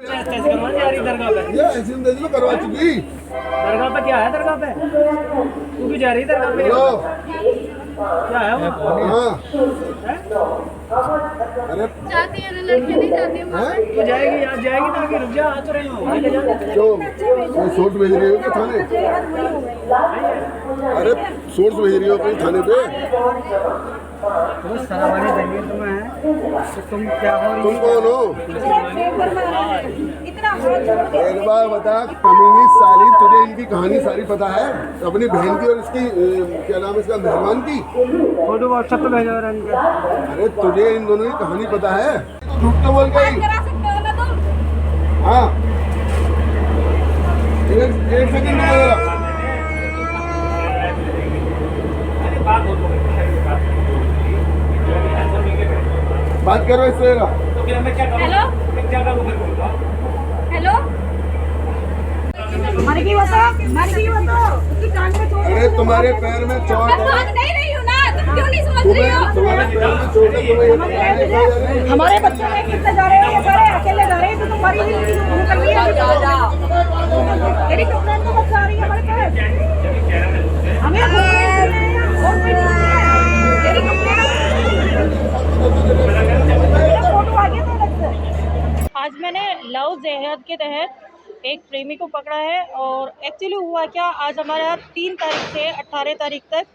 दरगाह पे ये ऐसे में दे दो करवा चुकी। दरगाह पे क्या है? दरगाह पे तू भी जा रही दरगाह पे? क्या है वो? हाँ अरे जाती है ना, लड़कियां नहीं जाती हैं वहाँ पे। तू जाएगी यार, जाएगी ना आगे, रुक जा, आ तो रही हूँ। जो सोर्स भेज रही हो क्या थाने? अरे सोर्स भेज रही हो अपनी थाने पे? तुम सरावानी चाहिए तुम्हें, तो तुम क्या हो? तुम कौन हो? एक बार बता कमीनी साली, तुझे इनकी कहानी सारी पता है? अपनी बहन की और इसकी क्या नाम है इसका, मेहमान की फोटो व्हाट्सएप पे भेजा रहा है इनका। अरे तुझे इन दोनों की कहानी पता है? तू झूठ क्यों बोल गई? करा सकते हो ना तुम? हाँ एक सेकंड रुको जरा। बात करो इससे जरा। हेलो हेलो, अरे तुम्हारे पैर में चोट मैं है। भाग नहीं रही हूँ ना, तुम क्यों नहीं समझ रही हो? तुम्हारे पैर में चोट है, तुम्हें ये पता है? हमारे बच्चे कितने जा रहे हैं, ये सारे अकेले जा रहे हैं, तो तुम्हारी जिंदगी में घूम कर लिए तेरी कंप्लेंट तो बच्चा आ रही है हमारे पास, हमें घूम रहे हैं और कोई नहीं है। तेरी कंप्लेंट फोटो आ गया था अलग से। आज मैंने लव जेहाद के तहत एक प्रेमी को पकड़ा है। और एक्चुअली हुआ क्या, आज हमारा 3 तारीख से 18 तारीख तक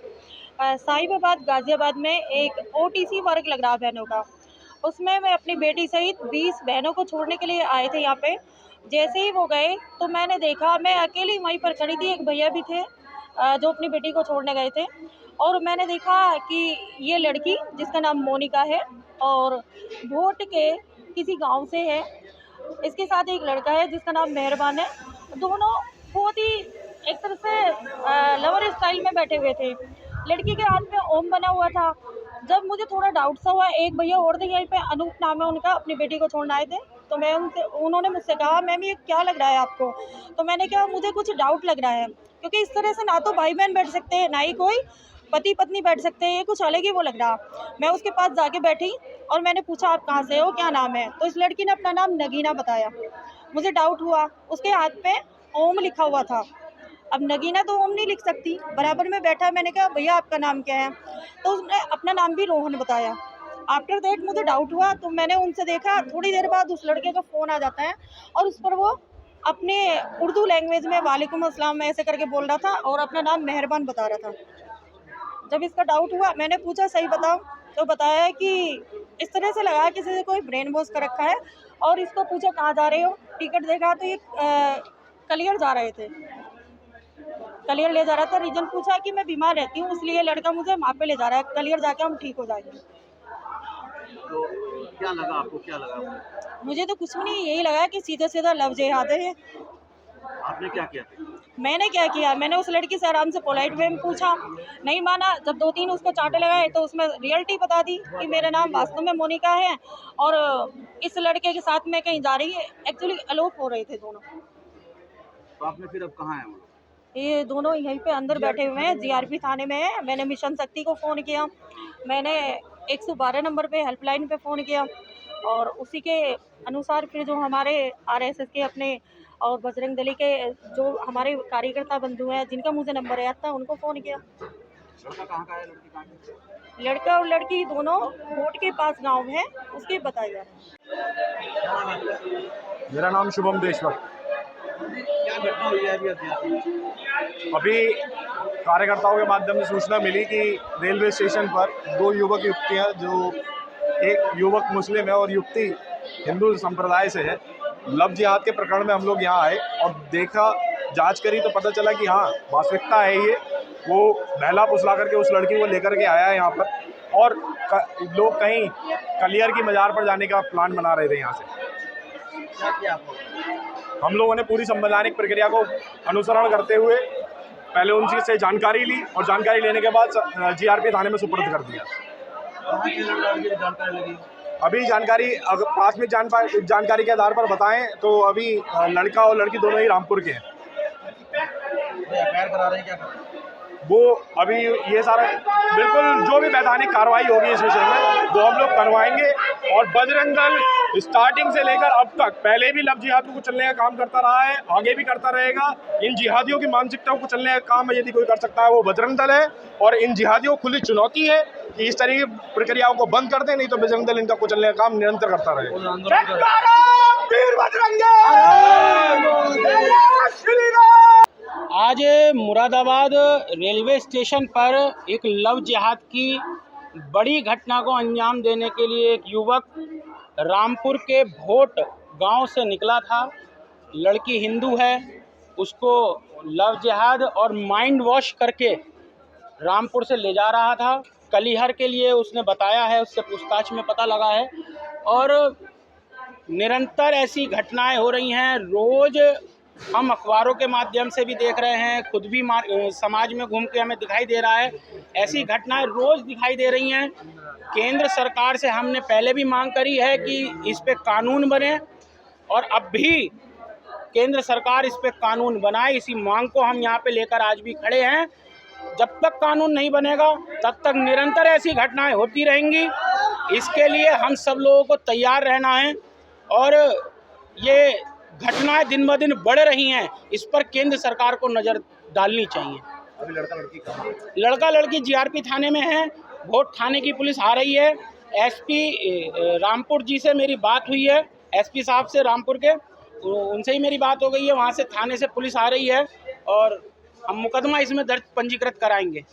साहिबाबाद गाज़ियाबाद में एक OTC वर्क लग रहा बहनों का। उसमें मैं अपनी बेटी सहित 20 बहनों को छोड़ने के लिए आए थे यहाँ पे। जैसे ही वो गए तो मैंने देखा, मैं अकेली वहीं पर खड़ी थी, एक भैया भी थे जो अपनी बेटी को छोड़ने गए थे। और मैंने देखा कि ये लड़की जिसका नाम मोनिका है और भोट के किसी गांव से है, इसके साथ एक लड़का है जिसका नाम मेहरबान है। दोनों बहुत ही एक तरह से लवर स्टाइल में बैठे हुए थे। लड़की के हाथ में ओम बना हुआ था। जब मुझे थोड़ा डाउट सा हुआ, एक भैया और थे यहीं पे, अनूप नाम है उनका, अपनी बेटी को छोड़ने आए थे। तो मैं उन्होंने मुझसे कहा, मैम ये क्या लग रहा है आपको? तो मैंने कहा मुझे कुछ डाउट लग रहा है, क्योंकि इस तरह से ना तो भाई बहन बैठ सकते हैं, ना ही कोई पति पत्नी बैठ सकते हैं, ये कुछ अलग ही वो लग रहा। मैं उसके पास जाके बैठी और मैंने पूछा आप कहाँ से हो, क्या नाम है? तो इस लड़की ने अपना नाम नगीना बताया। मुझे डाउट हुआ, उसके हाथ पे ओम लिखा हुआ था। अब नगीना तो ओम नहीं लिख सकती, बराबर में बैठा। मैंने कहा भैया आपका नाम क्या है? तो उसने अपना नाम भी रोहन बताया। आफ्टर दैट मुझे डाउट हुआ, तो मैंने उनसे देखा, थोड़ी देर बाद उस लड़के का फ़ोन आ जाता है और उस पर वो अपने उर्दू लैंग्वेज में वालेकुम अस्सलाम ऐसे करके बोल रहा था और अपना नाम मेहरबान बता रहा था। जब इसका डाउट हुआ, मैंने पूछा सही बताओ, तो बताया कि इस तरह से लगा किसी से कोई ब्रेन वॉश कर रखा है। और इसको पूछा कहाँ जा रहे हो, टिकट देखा तो ये कलियर जा रहे थे, कलियर ले जा रहा था। रीजन पूछा कि मैं बीमार रहती हूँ, इसलिए लड़का मुझे वहाँ पे ले जा रहा है, कलियर जाके हम ठीक हो जाएंगे। तो क्या लगा आपको, क्या लगा? मुझे तो कुछ भी नहीं, यही लगा कि सीधा सीधा लव जेहाद है। आपने क्या किया? मैंने क्या किया, मैंने उस लड़की से आराम से पोलाइट वे में पूछा, नहीं माना। जब 2-3 उसको चांटे लगाए तो उसमें रियलिटी बता दी कि मेरा नाम वास्तव में मोनिका है और इस लड़के के साथ मैं कहीं जा रही है। एक्चुअली अलोप हो रहे थे दोनों। तो आपने फिर अब कहाँ है? ये दोनों यहीं पे अंदर बैठे हुए हैं, GRP थाने में है। मैंने मिशन शक्ति को फ़ोन किया, मैंने 112 नंबर पे हेल्पलाइन पे फ़ोन किया और उसी के अनुसार फिर जो हमारे RSS के अपने और बजरंग दली के जो हमारे कार्यकर्ता बंधु हैं जिनका मुझे नंबर याद था, उनको फ़ोन किया। लड़का कहाँ का है, लड़की कहाँ की? लड़का और लड़की दोनों बोट के पास गांव है, उसके बताया। मेरा नाम शुभम देशवर। क्या घटना हुई है अभी? अभी कार्यकर्ताओं के माध्यम से सूचना मिली कि रेलवे स्टेशन पर 2 युवक युवतियाँ, जो एक युवक मुस्लिम है और युवती हिंदू संप्रदाय से है, लव जिहाद के प्रकरण में हम लोग यहाँ आए और देखा, जांच करी तो पता चला कि हाँ वास्तविकता है ये। वो बहला फुसला करके उस लड़की को लेकर के आया है यहाँ पर और लोग कहीं कलियर की मज़ार पर जाने का प्लान बना रहे थे यहाँ से। क्या किया आप? हम लोगों ने पूरी संवैधानिक प्रक्रिया को अनुसरण करते हुए पहले उनसे से जानकारी ली और जानकारी लेने के बाद GRP थाने में सुपुर्द कर दिया। कहाँ की लड़की की जानकारी लगी? अभी जानकारी अगर प्राथमिक जानकारी के आधार पर बताएं तो अभी लड़का और लड़की दोनों ही रामपुर के हैं। FIR करा रहे हैं, क्या कर रहे हैं? वो अभी ये सारा बिल्कुल जो भी वैधानिक कार्रवाई होगी इस विषय में वो हम लोग करवाएंगे और बजरंग दल स्टार्टिंग से लेकर अब तक पहले भी लव जिहाद को चलने का काम करता रहा है, आगे भी करता रहेगा। इन जिहादियों की मानसिकताओं को चलने का काम यदि कोई कर सकता है वो बजरंग दल है, और इन जिहादियों को खुली चुनौती है कि इस तरह की प्रक्रियाओं को बंद कर दें, नहीं तो बजरंग दल इनका कुचलने का काम निरंतर करता रहेगा। आज मुरादाबाद रेलवे स्टेशन पर एक लव जिहाद की बड़ी घटना को अंजाम देने के लिए एक युवक रामपुर के भोट गांव से निकला था। लड़की हिंदू है, उसको लव जिहाद और माइंड वॉश करके रामपुर से ले जा रहा था कलिहर के लिए, उसने बताया है, उससे पूछताछ में पता लगा है। और निरंतर ऐसी घटनाएं हो रही हैं, रोज़ हम अखबारों के माध्यम से भी देख रहे हैं, खुद भी समाज में घूम के हमें दिखाई दे रहा है, ऐसी घटनाएं रोज़ दिखाई दे रही हैं। केंद्र सरकार से हमने पहले भी मांग करी है कि इस पे कानून बने, और अब भी केंद्र सरकार इस पे कानून बनाए, इसी मांग को हम यहाँ पे लेकर आज भी खड़े हैं। जब तक कानून नहीं बनेगा तब तक निरंतर ऐसी घटनाएं होती रहेंगी। इसके लिए हम सब लोगों को तैयार रहना है, और ये घटनाएं दिन ब दिन बढ़ रही हैं, इस पर केंद्र सरकार को नज़र डालनी चाहिए। अभी लड़का लड़की जीआरपी थाने में है, भोट थाने की पुलिस आ रही है। एसपी रामपुर जी से मेरी बात हुई है, एसपी साहब से रामपुर के, उनसे ही मेरी बात हो गई है। वहाँ से थाने से पुलिस आ रही है और हम मुकदमा इसमें दर्ज पंजीकृत कराएंगे।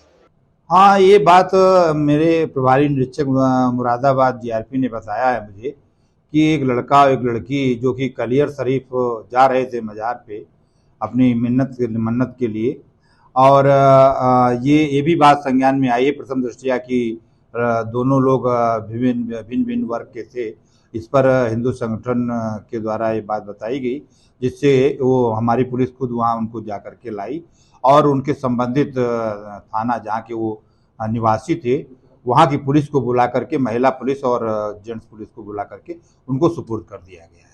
हाँ, ये बात मेरे प्रभारी निरीक्षक मुरादाबाद जीआरपी ने बताया है मुझे कि एक लड़का और एक लड़की जो कि कलियर शरीफ जा रहे थे मज़ार पे अपनी मन्नत के लिए, और ये भी बात संज्ञान में आई है प्रथम दृष्टया कि दोनों लोग भिन्न वर्ग के थे। इस पर हिंदू संगठन के द्वारा ये बात बताई गई, जिससे वो हमारी पुलिस खुद वहाँ उनको जा कर के लाई, और उनके संबंधित थाना जहाँ के वो निवासी थे वहाँ की पुलिस को बुला करके, महिला पुलिस और जेंट्स पुलिस को बुला करके उनको सुपुर्द कर दिया गया है।